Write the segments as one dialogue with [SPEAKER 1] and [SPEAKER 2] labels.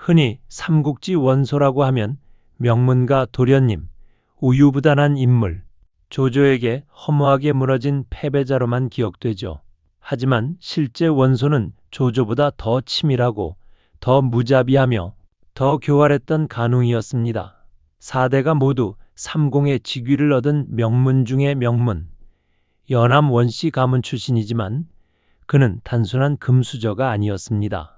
[SPEAKER 1] 흔히 삼국지 원소라고 하면 명문가 도련님, 우유부단한 인물, 조조에게 허무하게 무너진 패배자로만 기억되죠. 하지만 실제 원소는 조조보다 더 치밀하고 더 무자비하며 더 교활했던 간웅이었습니다. 4대가 모두 삼공의 직위를 얻은 명문 중의 명문, 연암 원씨 가문 출신이지만 그는 단순한 금수저가 아니었습니다.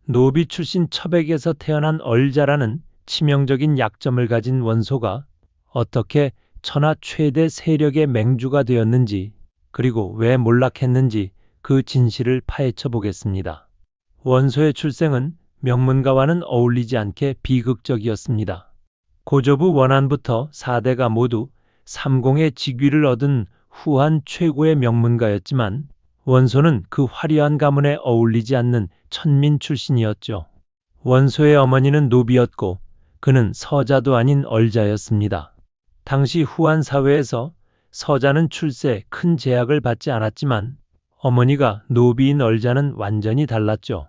[SPEAKER 1] 노비 출신 첩에게서 태어난 얼자라는 치명적인 약점을 가진 원소가 어떻게 천하 최대 세력의 맹주가 되었는지, 그리고 왜 몰락했는지 그 진실을 파헤쳐 보겠습니다. 원소의 출생은 명문가와는 어울리지 않게 비극적이었습니다. 고조부 원안부터 4대가 모두 삼공의 직위를 얻은 후한 최고의 명문가였지만 원소는 그 화려한 가문에 어울리지 않는 천민 출신이었죠. 원소의 어머니는 노비였고 그는 서자도 아닌 얼자였습니다. 당시 후한 사회에서 서자는 출세에 큰 제약을 받지 않았지만 어머니가 노비인 얼자는 완전히 달랐죠.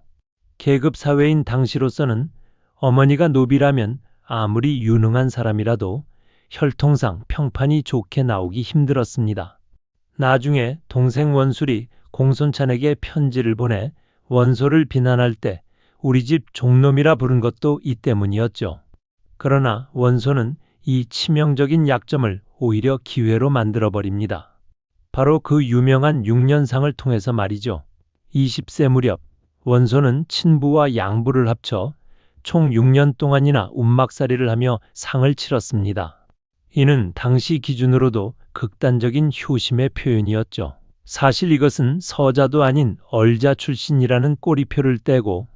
[SPEAKER 1] 계급 사회인 당시로서는 어머니가 노비라면 아무리 유능한 사람이라도 혈통상 평판이 좋게 나오기 힘들었습니다. 나중에 동생 원술이 공손찬에게 편지를 보내 원소를 비난할 때 우리 집 종놈이라 부른 것도 이 때문이었죠. 그러나 원소는 이 치명적인 약점을 오히려 기회로 만들어버립니다. 바로 그 유명한 6년상을 통해서 말이죠. 20세 무렵 원소는 친부와 양부를 합쳐 총 6년 동안이나 움막살이를 하며 상을 치렀습니다. 이는 당시 기준으로도 극단적인 효심의 표현이었죠. 사실 이것은 서자도 아닌 얼자 출신이라는 꼬리표를 떼고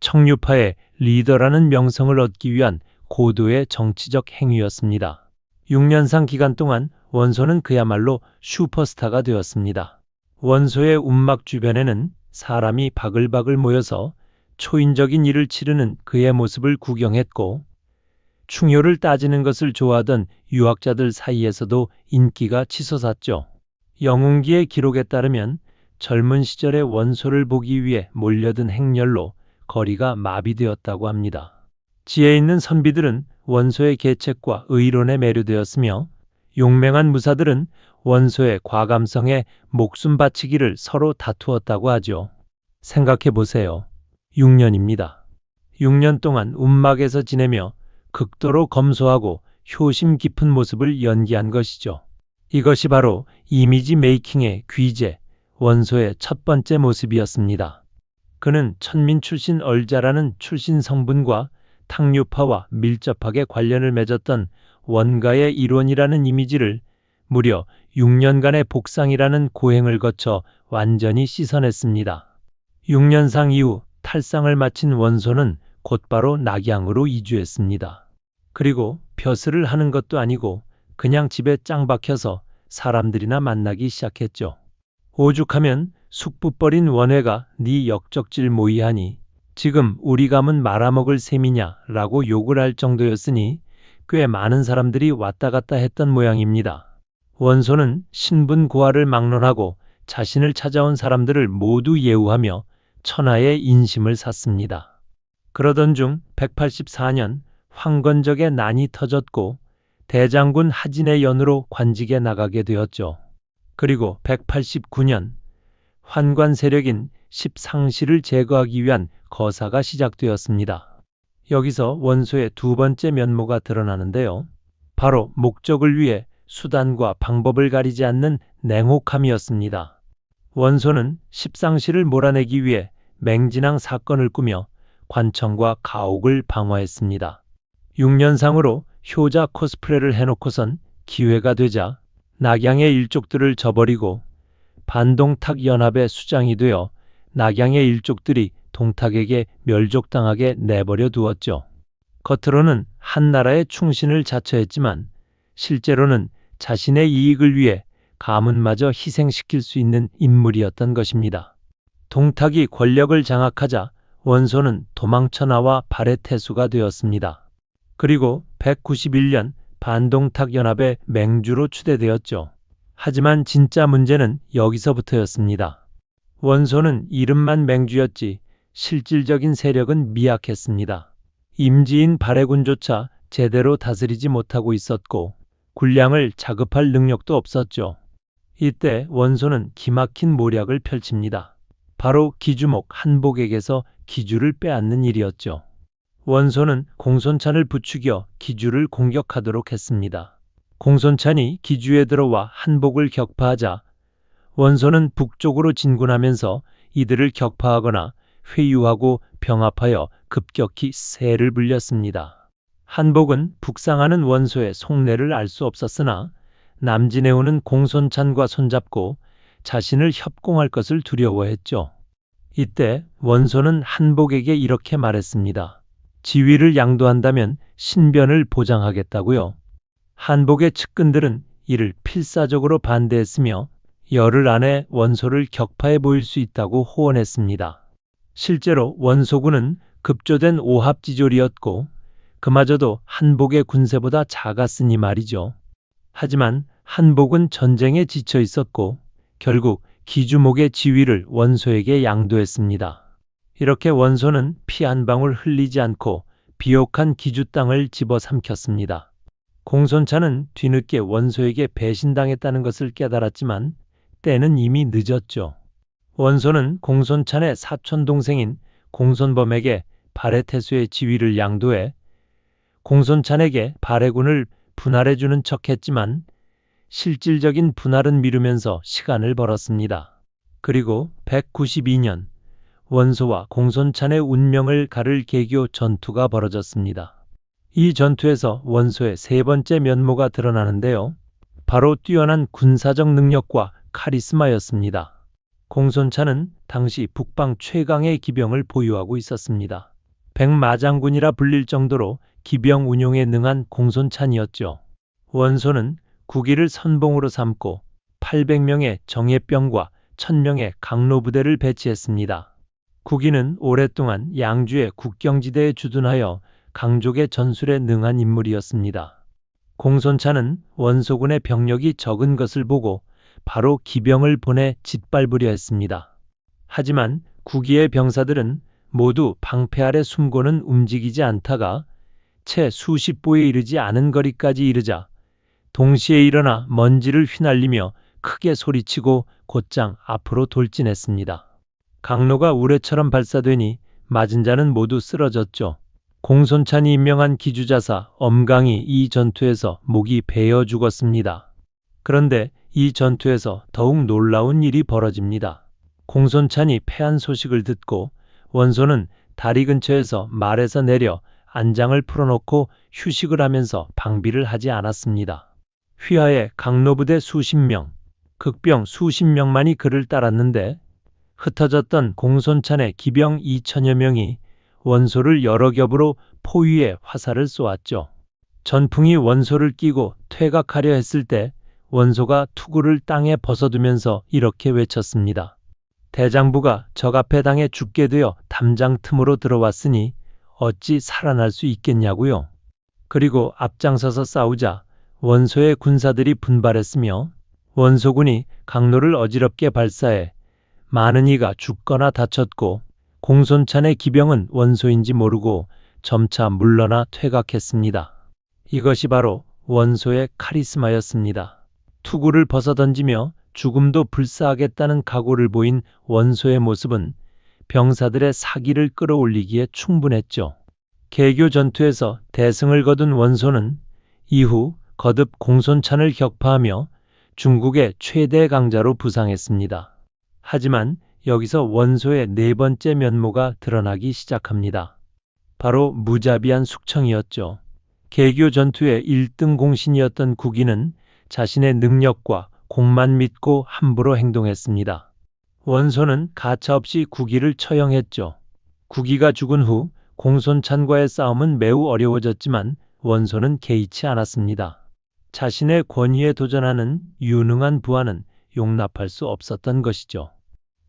[SPEAKER 1] 청류파의 리더라는 명성을 얻기 위한 고도의 정치적 행위였습니다. 6년상 기간 동안 원소는 그야말로 슈퍼스타가 되었습니다. 원소의 움막 주변에는 사람이 바글바글 모여서 초인적인 일을 치르는 그의 모습을 구경했고 충효를 따지는 것을 좋아하던 유학자들 사이에서도 인기가 치솟았죠. 영웅기의 기록에 따르면 젊은 시절의 원소를 보기 위해 몰려든 행렬로 거리가 마비되었다고 합니다. 지혜 있는 선비들은 원소의 계책과 의론에 매료되었으며 용맹한 무사들은 원소의 과감성에 목숨 바치기를 서로 다투었다고 하죠. 생각해 보세요. 6년입니다. 6년 동안 움막에서 지내며 극도로 검소하고 효심 깊은 모습을 연기한 것이죠. 이것이 바로 이미지 메이킹의 귀재, 원소의 첫 번째 모습이었습니다. 그는 천민 출신 얼자라는 출신 성분과 탕류파와 밀접하게 관련을 맺었던 원가의 일원이라는 이미지를 무려 6년간의 복상이라는 고행을 거쳐 완전히 씻어냈습니다. 6년상 이후 탈상을 마친 원소는 곧바로 낙양으로 이주했습니다. 그리고 벼슬을 하는 것도 아니고 그냥 집에 짱 박혀서 사람들이나 만나기 시작했죠. 오죽하면 숙부뻘인 원회가 네 역적질 모이하니 지금 우리 가문 말아먹을 셈이냐 라고 욕을 할 정도였으니 꽤 많은 사람들이 왔다 갔다 했던 모양입니다. 원소는 신분고하를 막론하고 자신을 찾아온 사람들을 모두 예우하며 천하의 인심을 샀습니다. 그러던 중 184년 황건적의 난이 터졌고 대장군 하진의 연으로 관직에 나가게 되었죠. 그리고 189년 환관 세력인 십상시를 제거하기 위한 거사가 시작되었습니다. 여기서 원소의 두 번째 면모가 드러나는데요. 바로 목적을 위해 수단과 방법을 가리지 않는 냉혹함이었습니다. 원소는 십상시를 몰아내기 위해 맹진항 사건을 꾸며 관청과 가옥을 방화했습니다. 6년상으로 효자 코스프레를 해놓고선 기회가 되자 낙양의 일족들을 저버리고 반동탁 연합의 수장이 되어 낙양의 일족들이 동탁에게 멸족당하게 내버려 두었죠. 겉으로는 한나라의 충신을 자처했지만 실제로는 자신의 이익을 위해 가문마저 희생시킬 수 있는 인물이었던 것입니다. 동탁이 권력을 장악하자 원소는 도망쳐 나와 발해 태수가 되었습니다. 그리고 191년 반동탁 연합의 맹주로 추대되었죠. 하지만 진짜 문제는 여기서부터였습니다. 원소는 이름만 맹주였지 실질적인 세력은 미약했습니다. 임지인 발해군조차 제대로 다스리지 못하고 있었고 군량을 자급할 능력도 없었죠. 이때 원소는 기막힌 모략을 펼칩니다. 바로 기주목 한복에게서 기주를 빼앗는 일이었죠. 원소는 공손찬을 부추겨 기주를 공격하도록 했습니다. 공손찬이 기주에 들어와 한복을 격파하자 원소는 북쪽으로 진군하면서 이들을 격파하거나 회유하고 병합하여 급격히 세를 불렸습니다. 한복은 북상하는 원소의 속내를 알 수 없었으나 남진해오는 공손찬과 손잡고 자신을 협공할 것을 두려워했죠. 이때 원소는 한복에게 이렇게 말했습니다. 지위를 양도한다면 신변을 보장하겠다고요. 한복의 측근들은 이를 필사적으로 반대했으며 열흘 안에 원소를 격파해 보일 수 있다고 호언했습니다. 실제로 원소군은 급조된 오합지졸이었고 그마저도 한복의 군세보다 작았으니 말이죠. 하지만 한복은 전쟁에 지쳐 있었고 결국 기주목의 지위를 원소에게 양도했습니다. 이렇게 원소는 피 한 방울 흘리지 않고 비옥한 기주 땅을 집어삼켰습니다. 공손찬은 뒤늦게 원소에게 배신당했다는 것을 깨달았지만 때는 이미 늦었죠. 원소는 공손찬의 사촌동생인 공손범에게 발해태수의 지위를 양도해 공손찬에게 발해군을 분할해주는 척했지만 실질적인 분할은 미루면서 시간을 벌었습니다. 그리고 192년 원소와 공손찬의 운명을 가를 계교 전투가 벌어졌습니다. 이 전투에서 원소의 세 번째 면모가 드러나는데요. 바로 뛰어난 군사적 능력과 카리스마였습니다. 공손찬은 당시 북방 최강의 기병을 보유하고 있었습니다. 백마장군이라 불릴 정도로 기병 운용에 능한 공손찬이었죠. 원소는 국위를 선봉으로 삼고 800명의 정예병과 1000명의 강로부대를 배치했습니다. 국위는 오랫동안 양주의 국경지대에 주둔하여 강족의 전술에 능한 인물이었습니다. 공손찬은 원소군의 병력이 적은 것을 보고 바로 기병을 보내 짓밟으려 했습니다. 하지만 국위의 병사들은 모두 방패 아래 숨고는 움직이지 않다가 채 수십 보에 이르지 않은 거리까지 이르자 동시에 일어나 먼지를 휘날리며 크게 소리치고 곧장 앞으로 돌진했습니다. 강로가 우레처럼 발사되니 맞은 자는 모두 쓰러졌죠. 공손찬이 임명한 기주자사 엄강이 이 전투에서 목이 베어 죽었습니다. 그런데 이 전투에서 더욱 놀라운 일이 벌어집니다. 공손찬이 패한 소식을 듣고 원소는 다리 근처에서 말에서 내려 안장을 풀어놓고 휴식을 하면서 방비를 하지 않았습니다. 휘하에 강로부대 수십 명, 극병 수십 명만이 그를 따랐는데 흩어졌던 공손찬의 기병 2000여 명이 원소를 여러 겹으로 포위해 화살을 쏘았죠. 전풍이 원소를 끼고 퇴각하려 했을 때 원소가 투구를 땅에 벗어두면서 이렇게 외쳤습니다. 대장부가 적 앞에 당해 죽게 되어 담장 틈으로 들어왔으니 어찌 살아날 수 있겠냐고요. 그리고 앞장서서 싸우자 원소의 군사들이 분발했으며 원소군이 강로를 어지럽게 발사해 많은 이가 죽거나 다쳤고 공손찬의 기병은 원소인지 모르고 점차 물러나 퇴각했습니다. 이것이 바로 원소의 카리스마였습니다. 투구를 벗어던지며 죽음도 불사하겠다는 각오를 보인 원소의 모습은 병사들의 사기를 끌어올리기에 충분했죠. 계교 전투에서 대승을 거둔 원소는 이후 거듭 공손찬을 격파하며 중국의 최대 강자로 부상했습니다. 하지만 여기서 원소의 네 번째 면모가 드러나기 시작합니다. 바로 무자비한 숙청이었죠. 계교 전투의 1등 공신이었던 국위는 자신의 능력과 공만 믿고 함부로 행동했습니다. 원소는 가차없이 국위를 처형했죠. 국위가 죽은 후 공손찬과의 싸움은 매우 어려워졌지만 원소는 개의치 않았습니다. 자신의 권위에 도전하는 유능한 부하는 용납할 수 없었던 것이죠.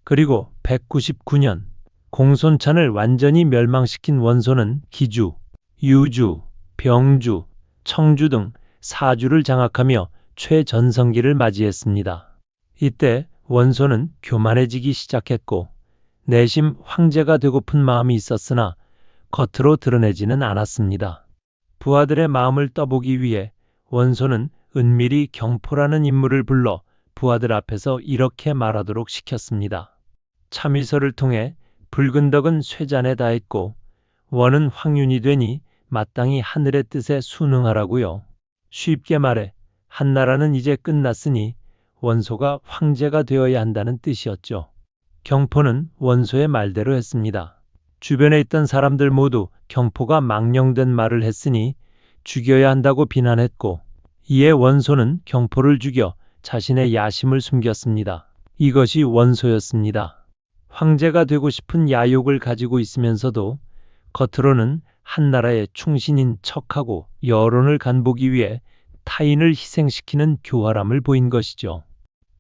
[SPEAKER 1] 그리고 199년 공손찬을 완전히 멸망시킨 원소는 기주, 유주, 병주, 청주 등 4주를 장악하며 최전성기를 맞이했습니다. 이때 원소는 교만해지기 시작했고 내심 황제가 되고픈 마음이 있었으나 겉으로 드러내지는 않았습니다. 부하들의 마음을 떠보기 위해 원소는 은밀히 경포라는 인물을 불러 부하들 앞에서 이렇게 말하도록 시켰습니다. 참의서를 통해 붉은 덕은 쇠잔에 다했고 원은 황윤이 되니 마땅히 하늘의 뜻에 순응하라고요. 쉽게 말해 한나라는 이제 끝났으니 원소가 황제가 되어야 한다는 뜻이었죠. 경포는 원소의 말대로 했습니다. 주변에 있던 사람들 모두 경포가 망령된 말을 했으니 죽여야 한다고 비난했고, 이에 원소는 경포를 죽여 자신의 야심을 숨겼습니다. 이것이 원소였습니다. 황제가 되고 싶은 야욕을 가지고 있으면서도 겉으로는 한나라의 충신인 척하고 여론을 간보기 위해 타인을 희생시키는 교활함을 보인 것이죠.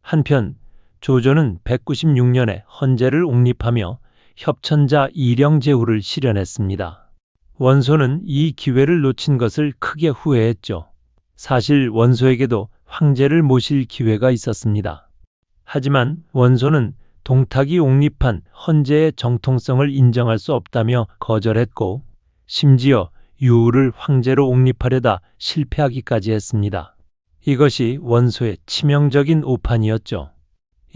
[SPEAKER 1] 한편 조조는 196년에 헌제를 옹립하며 협천자 이령제후를 실현했습니다. 원소는 이 기회를 놓친 것을 크게 후회했죠. 사실 원소에게도 황제를 모실 기회가 있었습니다. 하지만 원소는 동탁이 옹립한 헌제의 정통성을 인정할 수 없다며 거절했고, 심지어 유우를 황제로 옹립하려다 실패하기까지 했습니다. 이것이 원소의 치명적인 오판이었죠.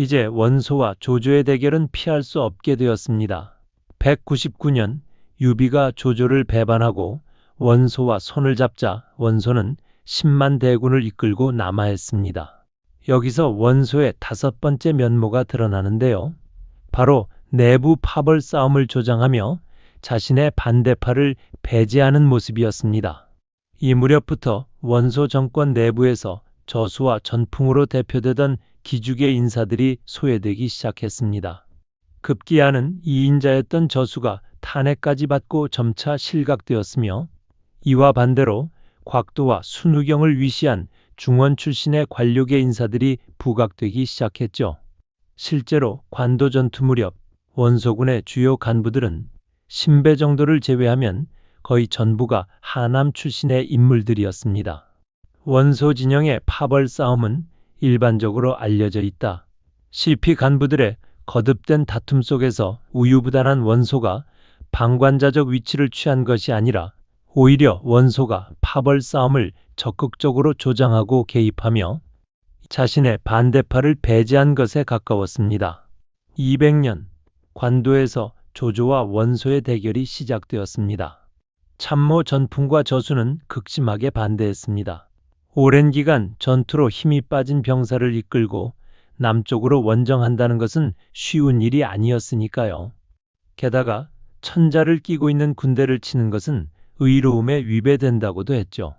[SPEAKER 1] 이제 원소와 조조의 대결은 피할 수 없게 되었습니다. 199년 유비가 조조를 배반하고 원소와 손을 잡자 원소는 10만 대군을 이끌고 남하했습니다. 여기서 원소의 5번째 면모가 드러나는데요. 바로 내부 파벌 싸움을 조장하며 자신의 반대파를 배제하는 모습이었습니다. 이 무렵부터 원소 정권 내부에서 저수와 전풍으로 대표되던 기죽의 인사들이 소외되기 시작했습니다. 급기야는 이인자였던 저수가 탄핵까지 받고 점차 실각되었으며, 이와 반대로 곽도와 순우경을 위시한 중원 출신의 관료계 인사들이 부각되기 시작했죠. 실제로 관도 전투 무렵 원소군의 주요 간부들은 신배 정도를 제외하면 거의 전부가 하남 출신의 인물들이었습니다. 원소 진영의 파벌 싸움은 일반적으로 알려져 있다. 시피 간부들의 거듭된 다툼 속에서 우유부단한 원소가 방관자적 위치를 취한 것이 아니라 오히려 원소가 파벌 싸움을 적극적으로 조장하고 개입하며 자신의 반대파를 배제한 것에 가까웠습니다. 200년, 관도에서 조조와 원소의 대결이 시작되었습니다. 참모 전풍과 저수는 극심하게 반대했습니다. 오랜 기간 전투로 힘이 빠진 병사를 이끌고 남쪽으로 원정한다는 것은 쉬운 일이 아니었으니까요. 게다가 천자를 끼고 있는 군대를 치는 것은 의로움에 위배된다고도 했죠.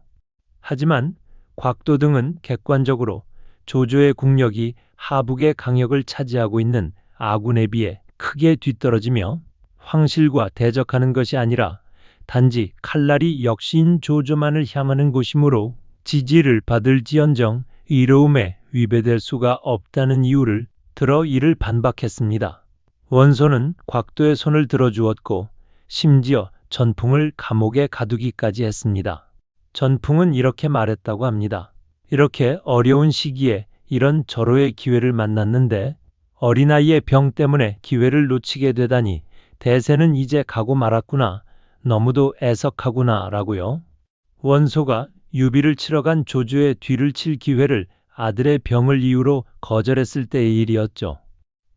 [SPEAKER 1] 하지만 곽도 등은 객관적으로 조조의 국력이 하북의 강역을 차지하고 있는 아군에 비해 크게 뒤떨어지며 황실과 대적하는 것이 아니라 단지 칼날이 역시인 조조만을 향하는 곳이므로 지지를 받을지언정 의로움에 위배될 수가 없다는 이유를 들어 이를 반박했습니다. 원소는 곽도의 손을 들어주었고 심지어 전풍을 감옥에 가두기까지 했습니다. 전풍은 이렇게 말했다고 합니다. 이렇게 어려운 시기에 이런 절호의 기회를 만났는데 어린아이의 병 때문에 기회를 놓치게 되다니 대세는 이제 가고 말았구나. 너무도 애석하구나 라고요. 원소가 유비를 치러 간 조조의 뒤를 칠 기회를 아들의 병을 이유로 거절했을 때의 일이었죠.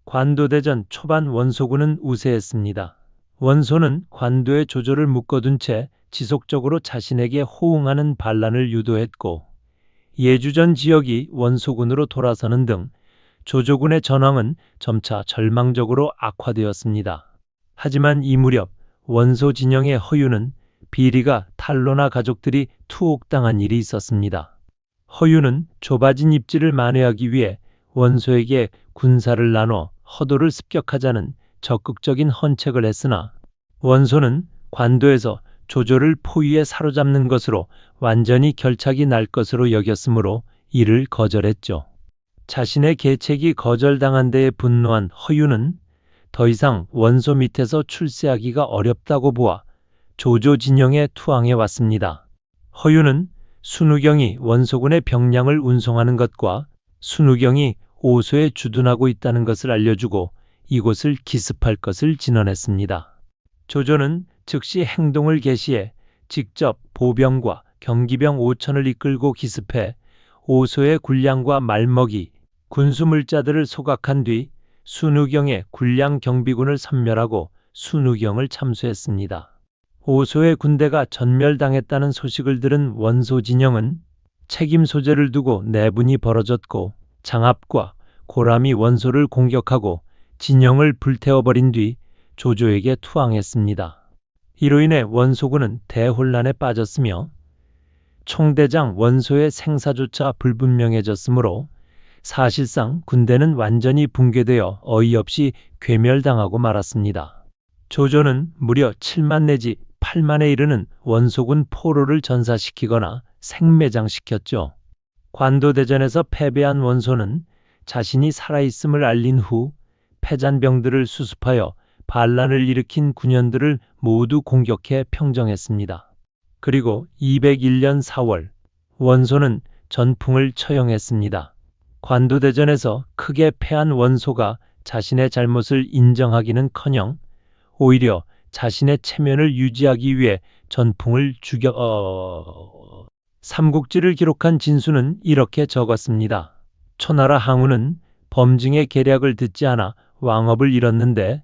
[SPEAKER 1] 관도대전 초반 원소군은 우세했습니다. 원소는 관도의 조조를 묶어둔 채 지속적으로 자신에게 호응하는 반란을 유도했고, 예주전 지역이 원소군으로 돌아서는 등 조조군의 전황은 점차 절망적으로 악화되었습니다. 하지만 이 무렵 원소 진영의 허유는 비리가 탄로나 가족들이 투옥당한 일이 있었습니다. 허유는 좁아진 입지를 만회하기 위해 원소에게 군사를 나눠 허도를 습격하자는 적극적인 헌책을 했으나 원소는 관도에서 조조를 포위에 사로잡는 것으로 완전히 결착이 날 것으로 여겼으므로 이를 거절했죠. 자신의 계책이 거절당한 데에 분노한 허유는 더 이상 원소 밑에서 출세하기가 어렵다고 보아 조조 진영에 투항해 왔습니다. 허유는 순우경이 원소군의 병량을 운송하는 것과 순우경이 오소에 주둔하고 있다는 것을 알려주고 이곳을 기습할 것을 진언했습니다. 조조는 즉시 행동을 개시해 직접 보병과 경기병 5천을 이끌고 기습해 오소의 군량과 말먹이, 군수물자들을 소각한 뒤 순우경의 군량 경비군을 섬멸하고 순우경을 참수했습니다. 오소의 군대가 전멸당했다는 소식을 들은 원소 진영은 책임 소재를 두고 내분이 벌어졌고 장압과 고람이 원소를 공격하고 진영을 불태워버린 뒤 조조에게 투항했습니다. 이로 인해 원소군은 대혼란에 빠졌으며 총대장 원소의 생사조차 불분명해졌으므로 사실상 군대는 완전히 붕괴되어 어이없이 괴멸당하고 말았습니다. 조조는 무려 7만 내지 8만에 이르는 원소군 포로를 전사시키거나 생매장시켰죠. 관도대전에서 패배한 원소는 자신이 살아있음을 알린 후 패잔병들을 수습하여 반란을 일으킨 군현들을 모두 공격해 평정했습니다. 그리고 201년 4월 원소는 전풍을 처형했습니다. 관도대전에서 크게 패한 원소가 자신의 잘못을 인정하기는커녕 오히려 자신의 체면을 유지하기 위해 전풍을 죽여 삼국지를 기록한 진수는 이렇게 적었습니다. 초나라 항우는 범증의 계략을 듣지 않아 왕업을 잃었는데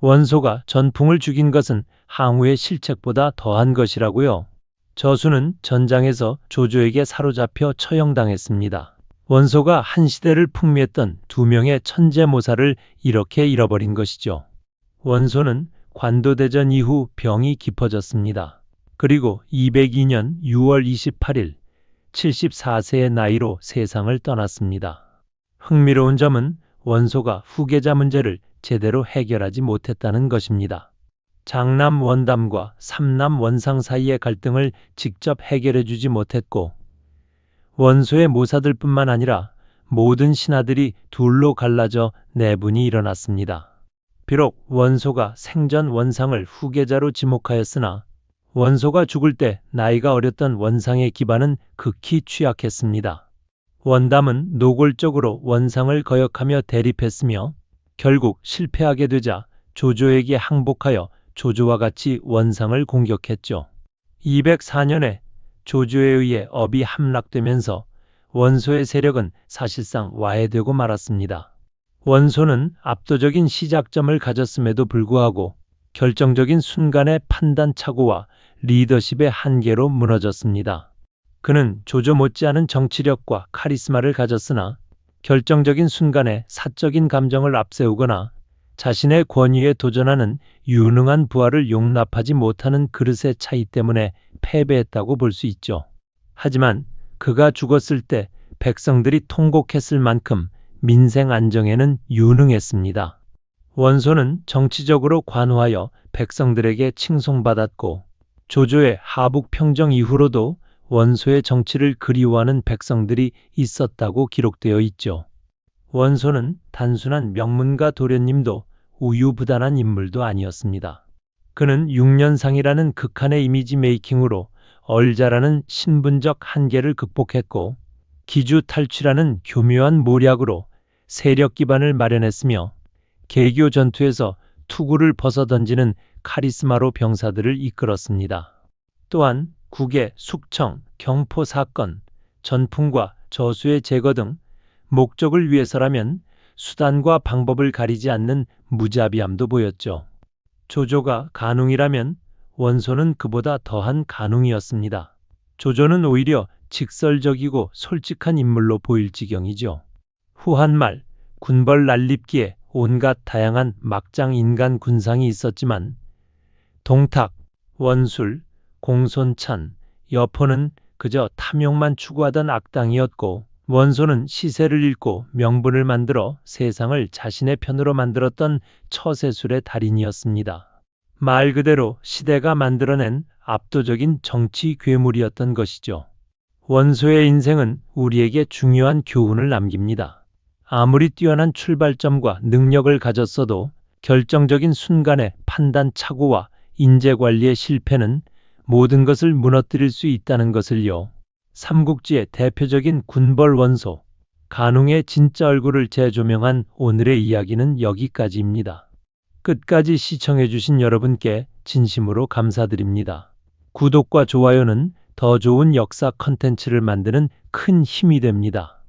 [SPEAKER 1] 원소가 전풍을 죽인 것은 항우의 실책보다 더한 것이라고요. 저수는 전장에서 조조에게 사로잡혀 처형당했습니다. 원소가 한 시대를 풍미했던 두 명의 천재모사를 이렇게 잃어버린 것이죠. 원소는 관도대전 이후 병이 깊어졌습니다. 그리고 202년 6월 28일 74세의 나이로 세상을 떠났습니다. 흥미로운 점은 원소가 후계자 문제를 제대로 해결하지 못했다는 것입니다. 장남 원담과 삼남 원상 사이의 갈등을 직접 해결해 주지 못했고 원소의 모사들뿐만 아니라 모든 신하들이 둘로 갈라져 내분이 일어났습니다. 비록 원소가 생전 원상을 후계자로 지목하였으나 원소가 죽을 때 나이가 어렸던 원상의 기반은 극히 취약했습니다. 원담은 노골적으로 원상을 거역하며 대립했으며 결국 실패하게 되자 조조에게 항복하여 조조와 같이 원상을 공격했죠. 204년에 조조에 의해 업이 함락되면서 원소의 세력은 사실상 와해되고 말았습니다. 원소는 압도적인 시작점을 가졌음에도 불구하고 결정적인 순간의 판단 착오와 리더십의 한계로 무너졌습니다. 그는 조조 못지않은 정치력과 카리스마를 가졌으나 결정적인 순간에 사적인 감정을 앞세우거나 자신의 권위에 도전하는 유능한 부하를 용납하지 못하는 그릇의 차이 때문에 패배했다고 볼 수 있죠. 하지만 그가 죽었을 때 백성들이 통곡했을 만큼 민생 안정에는 유능했습니다. 원소는 정치적으로 관화하여 백성들에게 칭송받았고 조조의 하북 평정 이후로도 원소의 정치를 그리워하는 백성들이 있었다고 기록되어 있죠. 원소는 단순한 명문가 도련님도 우유부단한 인물도 아니었습니다. 그는 6년상이라는 극한의 이미지 메이킹으로 얼자라는 신분적 한계를 극복했고 기주 탈취라는 교묘한 모략으로 세력 기반을 마련했으며 개교 전투에서 투구를 벗어던지는 카리스마로 병사들을 이끌었습니다. 또한 국의 숙청, 경포 사건, 전풍과 저수의 제거 등 목적을 위해서라면 수단과 방법을 가리지 않는 무자비함도 보였죠. 조조가 간웅이라면 원소는 그보다 더한 간웅이었습니다. 조조는 오히려 직설적이고 솔직한 인물로 보일 지경이죠. 후한말 군벌 난립기에 온갖 다양한 막장 인간 군상이 있었지만 동탁, 원술, 공손찬, 여포는 그저 탐욕만 추구하던 악당이었고 원소는 시세를 읽고 명분을 만들어 세상을 자신의 편으로 만들었던 처세술의 달인이었습니다. 말 그대로 시대가 만들어낸 압도적인 정치 괴물이었던 것이죠. 원소의 인생은 우리에게 중요한 교훈을 남깁니다. 아무리 뛰어난 출발점과 능력을 가졌어도 결정적인 순간의 판단 착오와 인재관리의 실패는 모든 것을 무너뜨릴 수 있다는 것을요. 삼국지의 대표적인 군벌 원소, 간웅의 진짜 얼굴을 재조명한 오늘의 이야기는 여기까지입니다. 끝까지 시청해주신 여러분께 진심으로 감사드립니다. 구독과 좋아요는 더 좋은 역사 컨텐츠를 만드는 큰 힘이 됩니다.